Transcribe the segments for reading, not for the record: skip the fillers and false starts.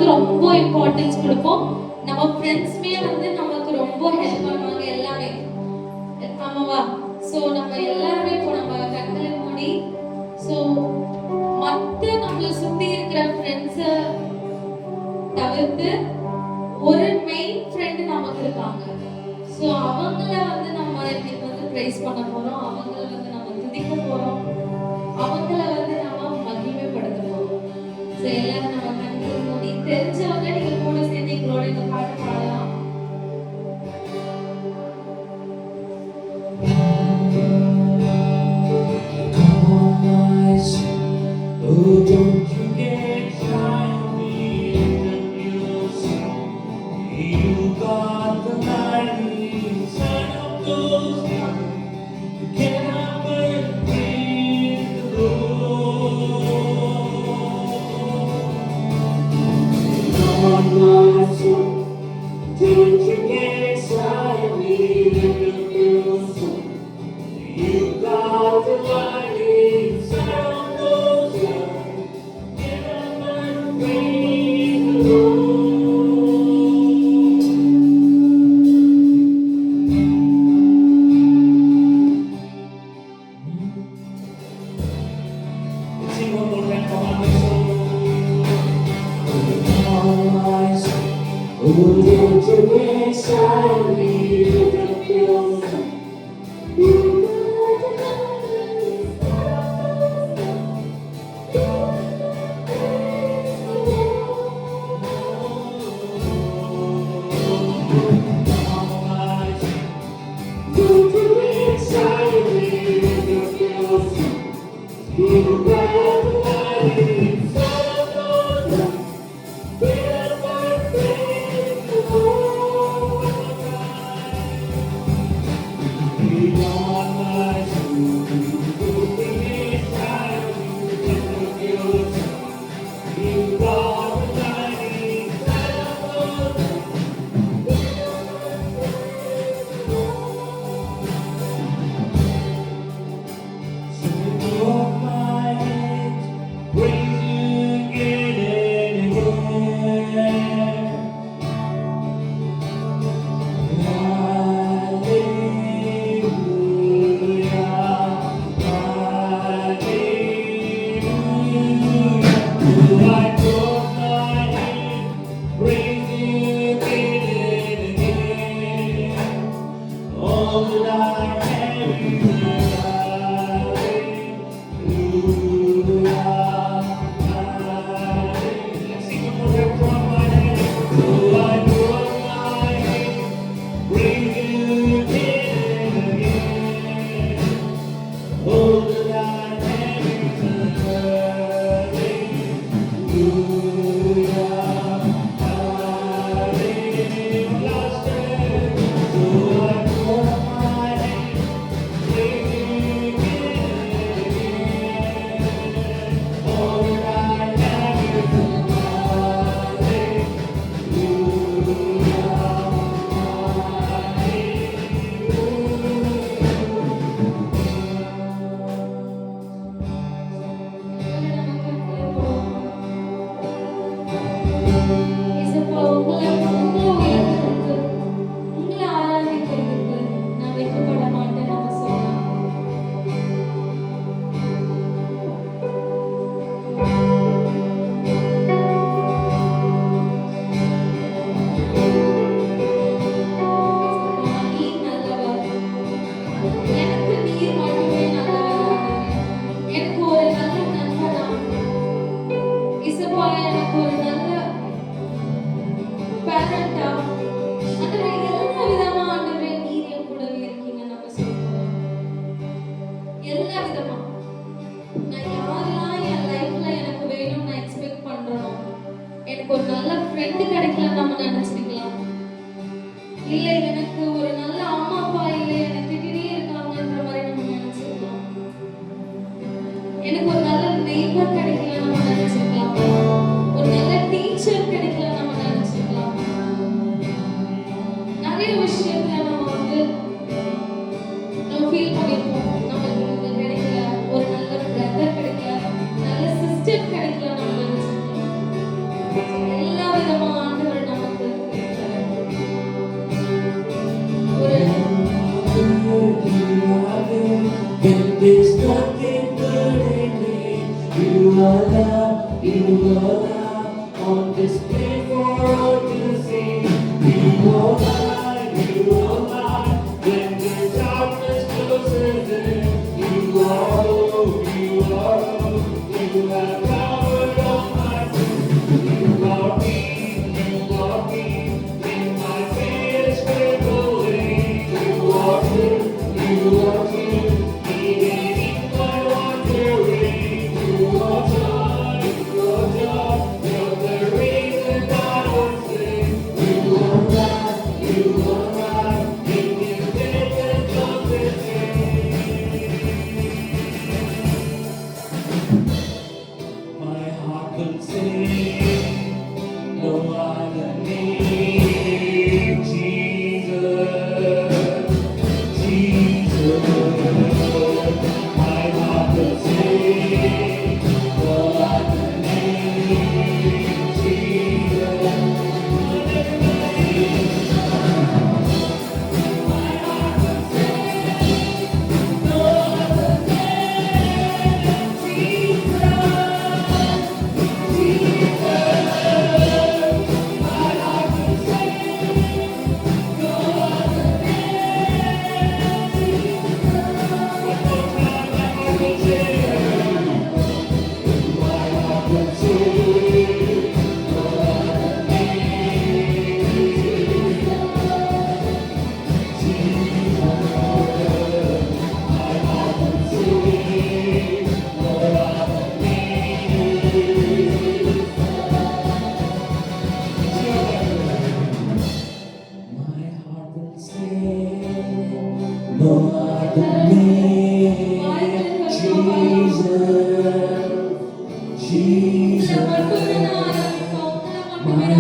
ரொம்ப இம்பார்ட்டன்ஸ் கொடுப்போம். நம்ம ஃப்ரெண்ட்ஸ்மே வந்து நமக்கு ரொம்ப ஹெல்ப் பண்ணுவாங்க எல்லாமே. ஆமாவா? ஸோ நம்ம எல்லாருமே இப்போ நம்ம கண்களை மூடி, ஸோ மற்ற நம்மளை சுற்றி இருக்கிற ஃப்ரெண்ட்ஸை தவிர்த்து ஒரு மெயின் ஃப்ரெண்டு நமக்கு இருக்காங்க. ஸோ அவங்கள வந்து நம்ம இன்னைக்கு வந்து ப்ரைஸ் பண்ண போகிறோம், அவங்கள வந்து நம்ம துதிக்க போகிறோம், அவங்கள வந்து நம்ம மகிமைப்படுத்த போகிறோம். ஸோ எல்லாரும் நம்ம கண்களை மூடி, தெரிஞ்சவங்க நீங்கள் கூட சேர்ந்து எங்களோட இந்த பாட்டு பாடலாம்.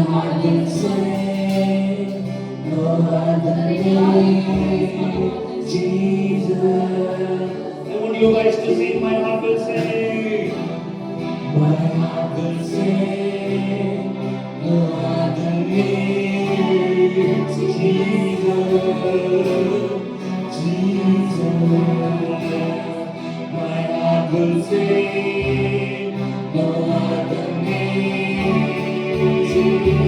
heart will sing, no other name, Jesus. I want you guys to sing, my heart will sing. My heart will sing, no other name, Jesus, Jesus. My heart will sing, no other name, Jesus.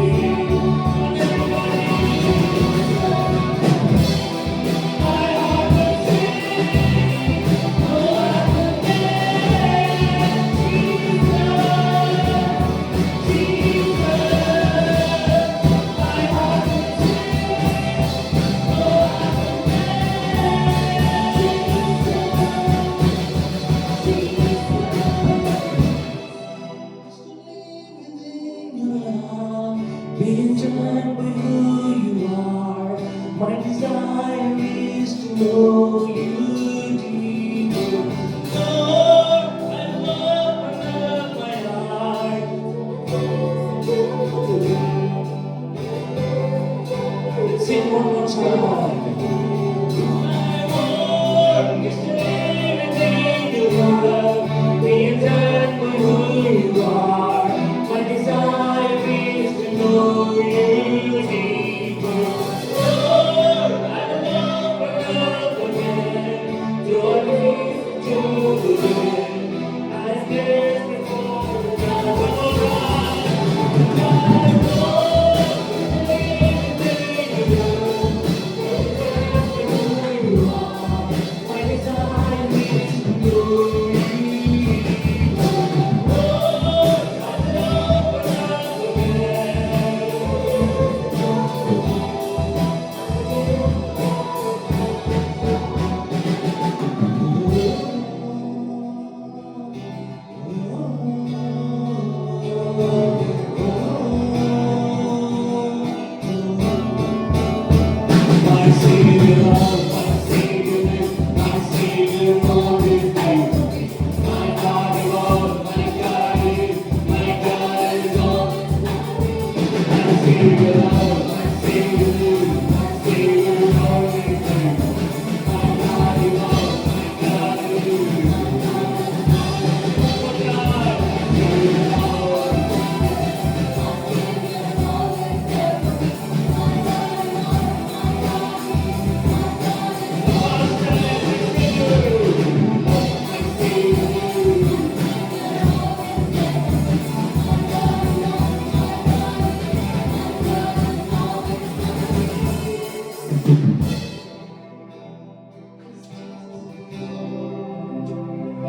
Being done by who you are, my desire is to know you deeper. Lord, I open up my heart. Sing one more time. My Lord, is everything you love. Being done by who you are, my desire is to know you deeper. Lord, I open up again. Your peace to the end. I stand before God. My desire is to know you. My Savior, my Savior, my Savior, Lord is good. My God is all, my God is all. My Savior, my Savior, my Savior, Lord is good. My God is all, my God is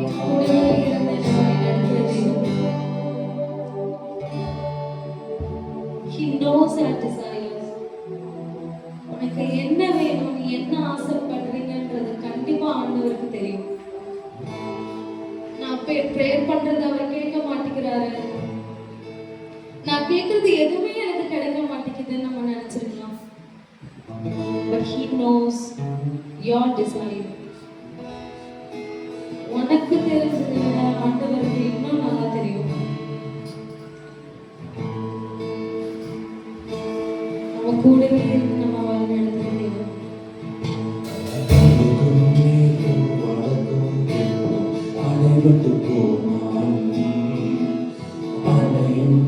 என் கூடவே இருந்து நம்மை நடத்துகிற தெய்வம். He knows our desires. உனக்கு என்ன வேணும், நீ என்ன ஆசைப்படுறீங்கன்றது கண்டிப்பா ஆண்டவருக்கு தெரியும். நான் ப்ரேயர் பண்றது அவர் கேட்க மாட்டேங்கிறாரு, நான் கேட்கறது எதுவுமே எனக்கு கிடைக்க மாட்டேங்குதுன்னு நம்ம நினைச்சிருக்கலாம். But he knows your desire. உனக்கு தெரிஞ்சதை விட ஆண்டவருக்கு இன்னும் நல்லா தெரியும். நம்ம கூடவே இருந்து நம்ம வாழ்க்கை நடத்துகிற தெய்வம். அடைபட்டு போனான் அடையும்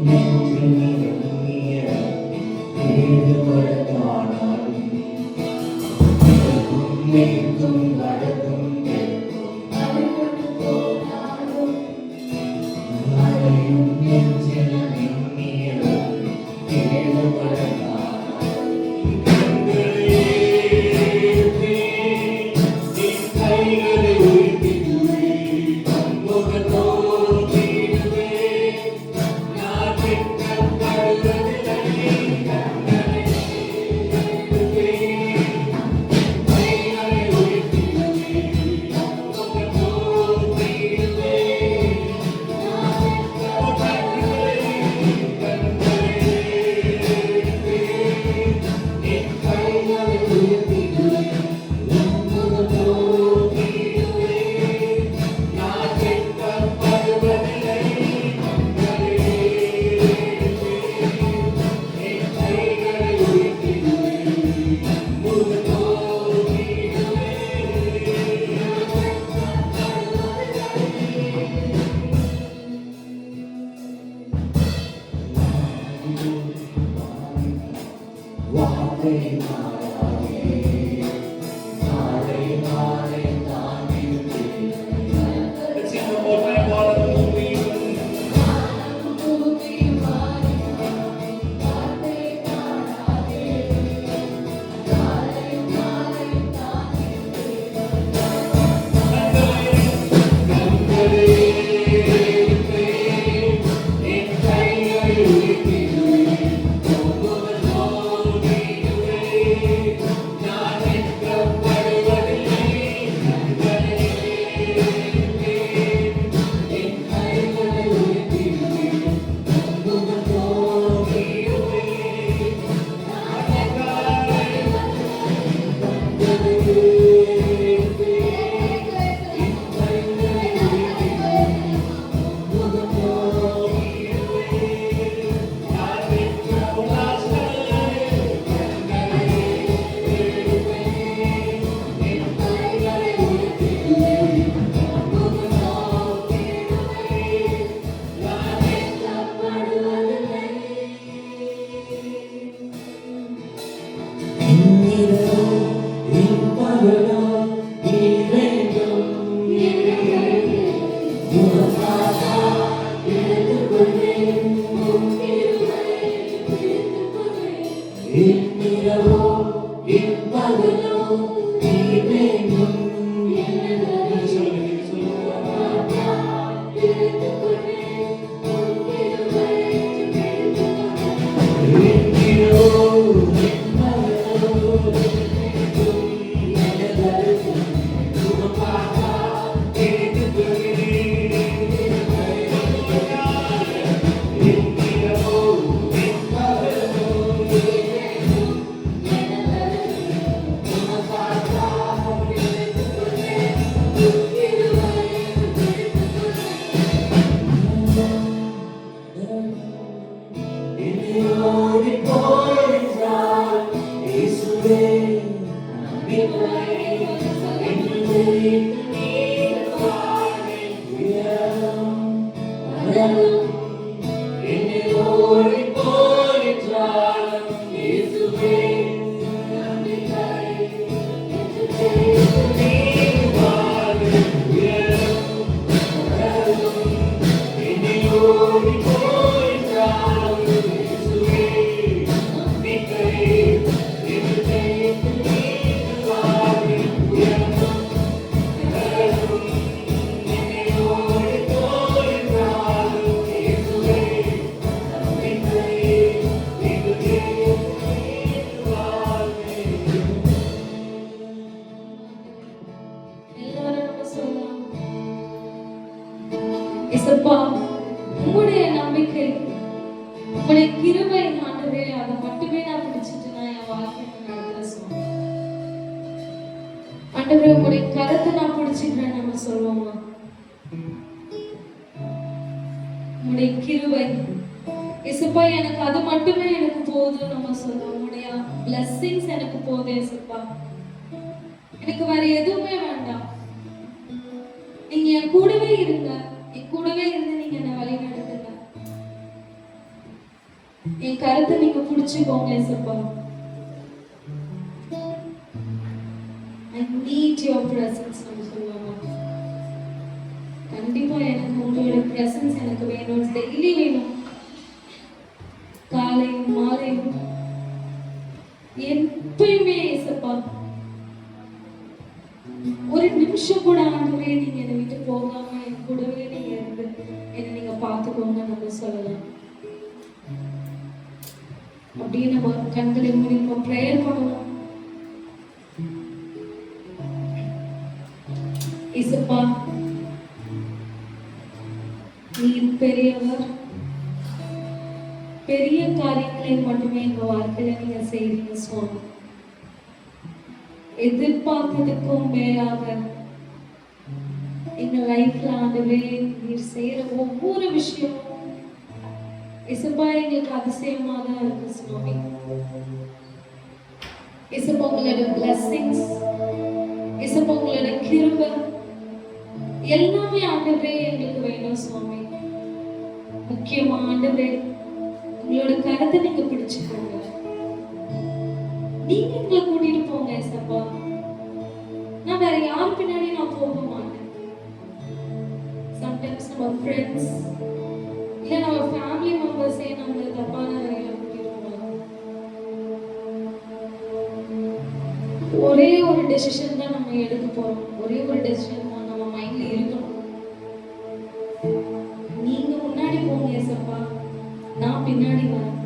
ஈடுபடத்தானாலும் மேற்கும் வடக்கும் அடைபட்டு போனாலும் அடையும் நெஞ்சில் ஈடுபடத்தானாலும் வார்த்தை மாறாதே, நாளை நாளை நான் இருப்பேன். Let's sing one more time, வானம் பூமி மாறி, வார்த்தை மாறாதே, நாளை நாளை நான் இருப்பேன். கண்களே இருப்பேன், என் கைகள் இருப்பிடுவேன். இயேசுப்பா, உம்முடைய நம்பிக்கை, உம்முடைய கிருபை ஆண்டவரே, அதை மட்டுமே நான் பிடிச்சிட்டு நான் என் வாழ்க்கையை நடத்துறேன் சுவாமி. ஆண்டவரே, உம்முடைய கரத்தை நான் பிடிச்சிக்கிறேன் நம்ம சொல்லுவோமா? உம்முடைய கிருபை இயேசுப்பா, எனக்கு அது மட்டுமே எனக்கு போதும் நம்ம சொல்லுவோம். உம்முடைய blessings எனக்கு போதும் இயேசுப்பா, எனக்கு வேற எதுவுமே வேண்டாம். நீங்க என் கூடவே இருங்க, என் கூடவே இருந்து நீங்க என்ன வழி நடத்துங்க. என் கருத்தை நீங்க புடிச்சுக்கோங்க இயேசுப்பா. I need your presence நம்ம சொல்லுவோமா? கண்டிப்பா எனக்கு உங்களோட presence எனக்கு வேணும், டெய்லி வேணும். காலை மாலை எப்பயுமே இயேசுப்பா, ஒரு நிமிஷம் கூட ஆண்டவரே நீங்க என்னை விட்டு போகாம என் கூடவே நீங்க இருந்து என்னை நீங்க பார்த்துக்கோங்க நம்ம சொல்லலாம். அப்படியே நம்ம கண்களை மூடி நம்ம ப்ரேயர் பண்ணலாம். இயேசுப்பா, நீர் பெரியவர், பெரிய காரியங்களை மட்டுமே எங்க வாழ்க்கையில நீங்க செய்றீங்க சுவாமி. எதிர்பார்த்ததுக்கும் மேலாக எங்க லைஃப்ல ஆண்டவரே நீர் செய்யற ஒவ்வொரு விஷயமும் இயேசுப்பா எங்களுக்கு அதிசயமா தான் இருக்கு சுவாமி. இயேசுப்பா, உங்களோட blessings, இயேசுப்பா உங்களோட கிருபை எல்லாமே ஆண்டவரே எங்களுக்கு வேணும் சுவாமி. முக்கியமா ஆண்டவரே உங்களோட கருத்தை நீங்க பிடிச்சுக்கோங்க. நீங்க எங்களை கூட்டிட்டு போங்க ஏசப்பா. நான் வேற யார் பின்னாடி நான் போக மாட்டேன். சம்டைம்ஸ் நம்ம ஃப்ரெண்ட்ஸ் இல்ல நம்ம ஃபேமிலி மெம்பர்ஸே நம்மள தப்பான வழியில கூட்டிட்டு போவாங்க. ஒரே ஒரு டெசிஷன் தான் நம்ம எடுக்க போறோம். ஒரே ஒரு டெசிஷன் தான் நம்ம மைண்ட்ல இருக்கணும். நீங்க முன்னாடி போங்க ஏசப்பா, நான் பின்னாடி வரேன்.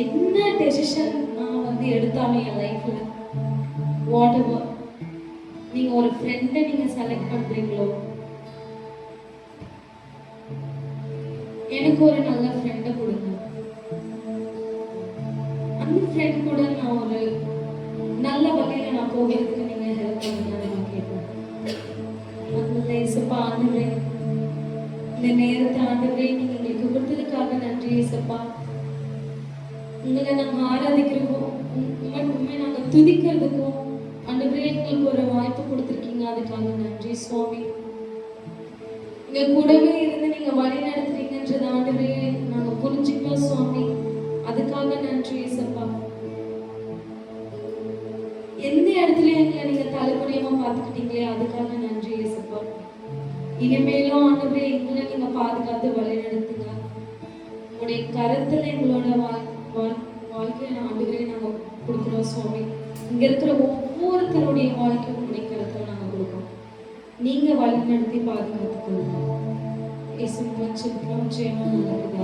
என்ன டெசிஷன் நான் வந்து எடுத்தாலும் என் லைஃப்ல வாட் எவர், நீங்க ஒரு ஃப்ரெண்டை நீங்க செலக்ட் பண்றீங்களோ, எனக்கு ஒரு நல்ல ஃப்ரெண்டை கொடுங்க. அந்த ஃப்ரெண்ட் கூட நான் ஒரு நல்ல வகையில நான் போகிறதுக்கு நீங்க ஹெல்ப் பண்ணுங்க நான் கேட்பேன். அந்த இயேசுப்பா ஆண்டவரே, இந்த நேரத்தை ஆண்டவரே நீங்க எங்களுக்கு கொடுத்ததுக்காக நன்றி இயேசுப்பா. உங்களை நாங்க ஆராதிக்கிறோம், உண்மை நாங்க துதிக்கிறதுக்கும் ஆண்டவரே எங்களுக்கு ஒரு வாய்ப்பு கொடுத்துருக்கீங்க, அதுக்காக நன்றி சுவாமி. எங்க கூடவே இருந்து நீங்க வழி நடத்துறீங்கன்றது ஆண்டவரே நாங்க புரிஞ்சுக்கணும் சுவாமி, அதுக்காக நன்றி இயேசுப்பா. எந்த இடத்துல எங்களை நீங்க தலைமுறையமா பார்த்துக்கிட்டீங்களே அதுக்காக நன்றி இயேசுப்பா. இனிமேலும் ஆண்டவரே எங்களை நீங்க பாதுகாத்து வழி நடத்துங்க. உங்களுடைய கருத்துல எங்களோட வாழ்க்கையை ஆண்டவரே நாங்க கொடுக்குறோம் சுவாமி. இங்க இருக்கிற ஒவ்வொருத்தருடைய வாழ்க்கையும் உங்களுடைய கருத்துல நாங்க கொடுக்குறோம். நீங்க வழி நடத்தி பாதுகாத்துக் கொள்ளுங்க. இயேசுவின் நாமத்தில் ஜெபம் நல்லது.